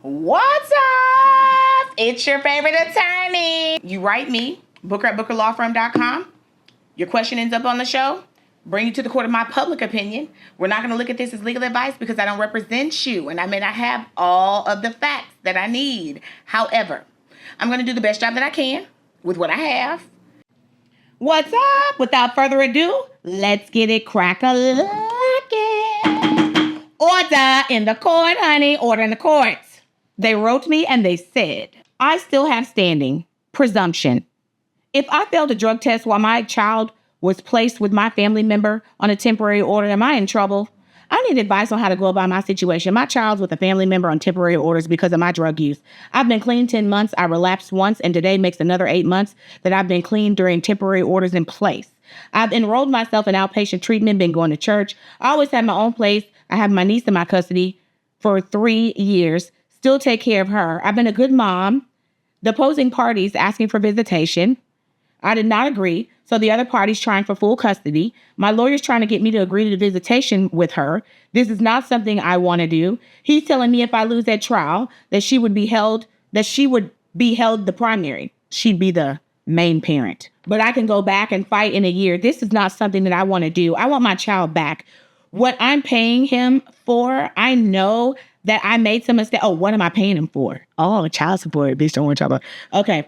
What's up? It's your favorite attorney. You write me, Booker at bookerlawfirm.com. Your question ends up on the show. Bring you to the court of my public opinion. We're not going to look at this as legal advice because I don't represent you and I may not have all of the facts that I need. However, I'm going to do the best job that I can with what I have. What's up? Without further ado, let's get it crack-a-lackin'. Order in the court, honey. Order in the court. They wrote me and they said, I still have standing. Presumption. If I failed a drug test while my child was placed with my family member on a temporary order, am I in trouble? I need advice on how to go about my situation. My child's with a family member on temporary orders because of my drug use. I've been clean 10 months. I relapsed once, and today makes another 8 months that I've been clean during temporary orders in place. I've enrolled myself in outpatient treatment, been going to church. I always had my own place. I have my niece in my custody for 3 years. Still take care of her. I've been a good mom. The opposing party's asking for visitation. I did not agree, so the other party's trying for full custody. My lawyer's trying to get me to agree to the visitation with her. This is not something I want to do. He's telling me if I lose that trial, that she would be held the primary. She'd be the main parent. But I can go back and fight in a year. This is not something that I want to do. I want my child back. What I'm paying him for, I know that I made some mistake. Oh, what am I paying him for? Oh, child support. Bitch, don't want child support. Okay.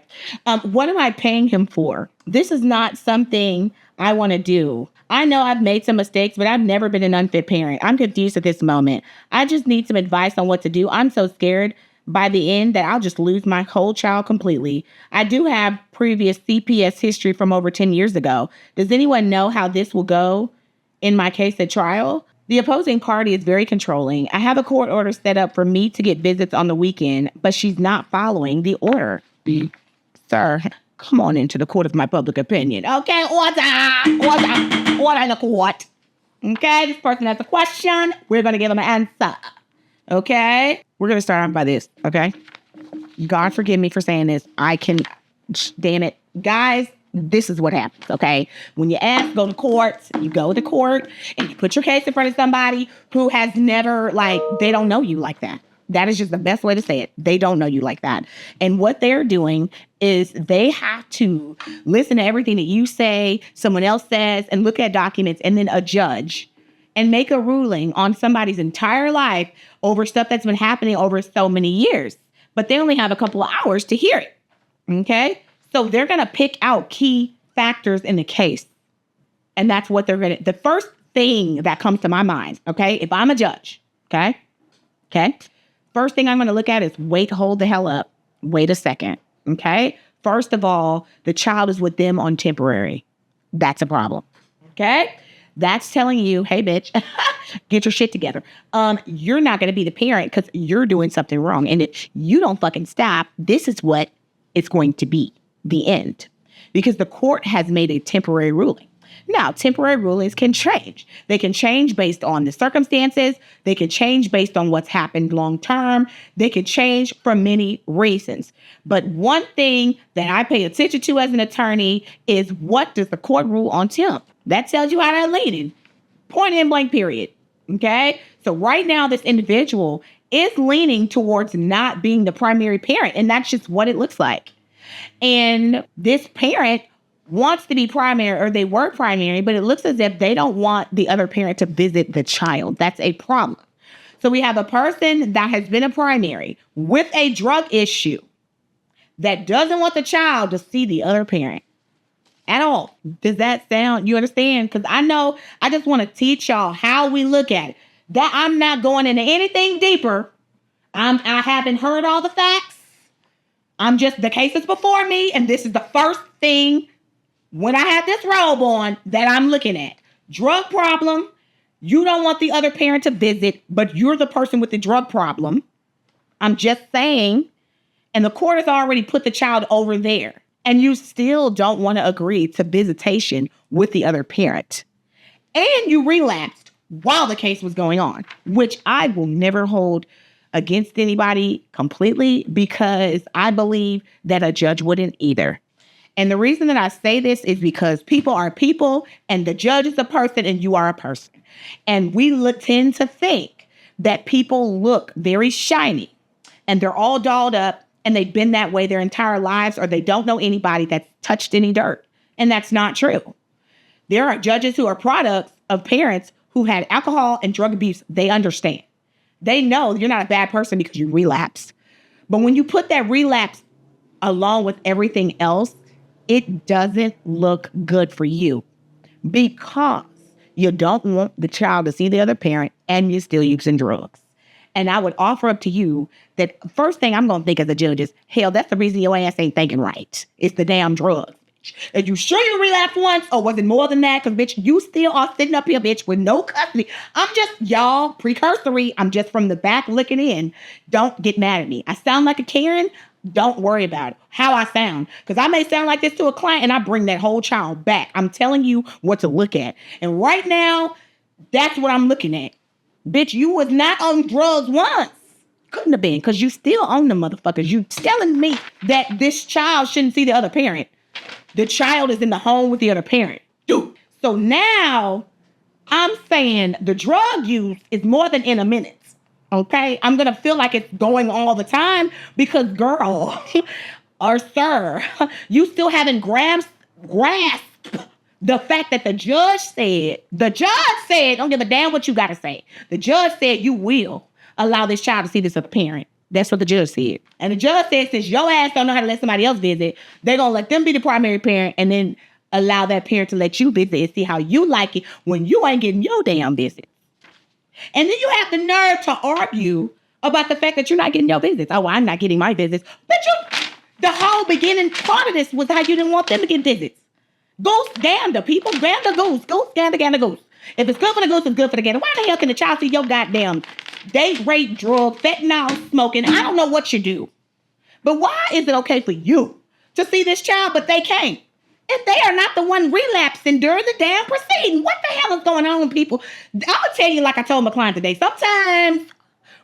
What am I paying him for? This is not something I want to do. I know I've made some mistakes, but I've never been an unfit parent. I'm confused at this moment. I just need some advice on what to do. I'm so scared by the end that I'll just lose my whole child completely. I do have previous CPS history from over 10 years ago. Does anyone know how this will go in my case at trial? The opposing party is very controlling. I have a court order set up for me to get visits on the weekend, but she's not following the order. Sir, come on into the court of my public opinion. Okay, order in the court. Okay, this person has a question. We're going to give them an answer. Okay? We're going to start off by this, okay? God forgive me for saying this. Damn it. Guys, this is what happens, okay? When you ask, go to court, you go to court, and you put your case in front of somebody who has never, they don't know you like that. That is just the best way to say it. They don't know you like that. And what they're doing is they have to listen to everything that you say, someone else says, and look at documents, and then a judge and make a ruling on somebody's entire life over stuff that's been happening over so many years. But they only have a couple of hours to hear it, okay? So they're going to pick out key factors in the case. And that's what they're going to, the first thing that comes to my mind, okay? If I'm a judge, okay? First thing I'm going to look at is hold the hell up. Wait a second, okay? First of all, the child is with them on temporary. That's a problem, okay? That's telling you, hey, bitch, get your shit together. You're not going to be the parent because you're doing something wrong. And if you don't fucking stop, this is what it's going to be. The end, because the court has made a temporary ruling. Now, temporary rulings can change. They can change based on the circumstances. They can change based on what's happened long term. They can change for many reasons. But one thing that I pay attention to as an attorney is what does the court rule on temp? That tells you how they're leaning. Point in blank, period. Okay? So right now, this individual is leaning towards not being the primary parent, and that's just what it looks like. And this parent wants to be primary, or they were primary, but it looks as if they don't want the other parent to visit the child. That's a problem. So we have a person that has been a primary with a drug issue that doesn't want the child to see the other parent at all. Does that sound, you understand? Because I just want to teach y'all how we look at it. That I'm not going into anything deeper. I haven't heard all the facts. The case is before me, and this is the first thing when I have this robe on that I'm looking at. Drug problem. You don't want the other parent to visit, but you're the person with the drug problem. I'm just saying. And the court has already put the child over there, and you still don't want to agree to visitation with the other parent. And you relapsed while the case was going on, which I will never hold against anybody completely, because I believe that a judge wouldn't either. And the reason that I say this is because people are people, and the judge is a person, and you are a person. And we tend to think that people look very shiny. and they're all dolled up and they've been that way their entire lives, or they don't know anybody that's touched any dirt. And that's not true. There are judges who are products of parents who had alcohol and drug abuse. They understand. They know you're not a bad person because you relapsed. But when you put that relapse along with everything else, it doesn't look good for you because you don't want the child to see the other parent and you're still using drugs. And I would offer up to you that first thing I'm going to think as a judge is, hell, that's the reason your ass ain't thinking right. It's the damn drugs. Are you sure you relapsed once? Or was it more than that? Because, bitch, you still are sitting up here, bitch, with no custody. I'm just, y'all, precursory. I'm just from the back looking in. Don't get mad at me. I sound like a Karen. Don't worry about it. How I sound. Because I may sound like this to a client and I bring that whole child back. I'm telling you what to look at. And right now, that's what I'm looking at. Bitch, you was not on drugs once. Couldn't have been, because you still own the motherfuckers. You telling me that this child shouldn't see the other parent. The child is in the home with the other parent. Dude. So now I'm saying the drug use is more than in a minute. Okay? I'm going to feel like it's going all the time because, girl, or sir, you still haven't grasped the fact that the judge said, don't give a damn what you got to say. The judge said you will allow this child to see this other parent. That's what the judge said. And the judge said, since your ass don't know how to let somebody else visit, they're going to let them be the primary parent and then allow that parent to let you visit and see how you like it when you ain't getting your damn visit. And then you have the nerve to argue about the fact that you're not getting your visits. Oh, well, I'm not getting my visits. But the whole beginning part of this was how you didn't want them to get visits. Goose gander, people. Gander goose. Goose gander, gander goose. If it's good for the goose, it's good for the gander. Why the hell can the child see your goddamn date, rape, drug, fentanyl, smoking? I don't know what you do. But why is it okay for you to see this child, but they can't? If they are not the one relapsing during the damn proceeding, what the hell is going on, people? I'm going to tell you like I told my client today. Sometimes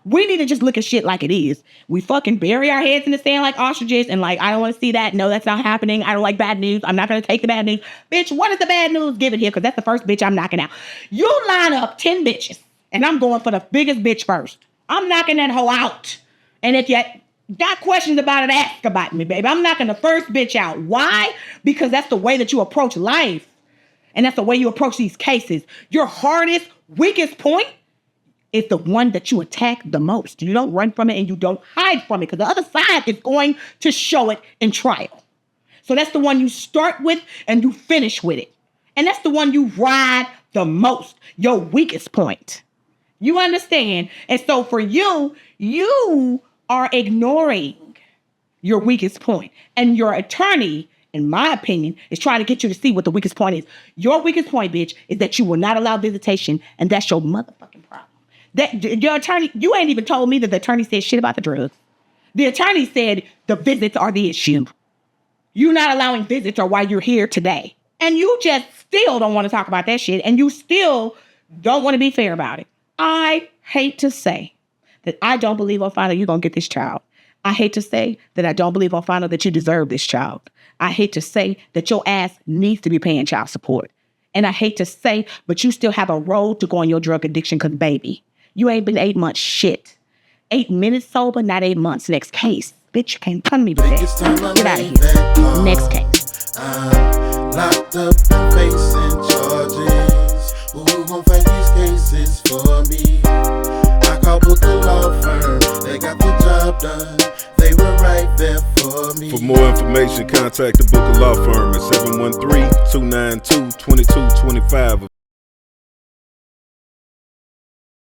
we need to just look at shit like it is. We fucking bury our heads in the sand like ostriches and like, I don't want to see that. No, that's not happening. I don't like bad news. I'm not going to take the bad news. Bitch, what is the bad news? Give it here, because that's the first bitch I'm knocking out. You line up 10 bitches, and I'm going for the biggest bitch first. I'm knocking that hoe out. And if you got questions about it, ask about me, baby. I'm knocking the first bitch out. Why? Because that's the way that you approach life. And that's the way you approach these cases. Your hardest, weakest point is the one that you attack the most. You don't run from it and you don't hide from it, because the other side is going to show it in trial. So that's the one you start with and you finish with it. And that's the one you ride the most, your weakest point. You understand? And so for you, you are ignoring your weakest point. And your attorney, in my opinion, is trying to get you to see what the weakest point is. Your weakest point, bitch, is that you will not allow visitation, and that's your motherfucking problem. That your attorney, you ain't even told me that the attorney said shit about the drugs. The attorney said the visits are the issue. You not allowing visits are why you're here today. And you just still don't want to talk about that shit, and you still don't want to be fair about it. I hate to say that I don't believe or find out you're going to get this child. I hate to say that I don't believe or find out that you deserve this child. I hate to say that your ass needs to be paying child support. And I hate to say, but you still have a road to go on your drug addiction, because, baby, you ain't been 8 months shit. 8 minutes sober, not 8 months. Next case. Bitch, you can't pun me with that. Get out of here. Next case. I'm locked up and facing charges. Who gon' fight these cases for me? I called Booker Law Firm. They got the job done. They were right there for me. For more information, contact the Booker Law Firm at 713-292-2225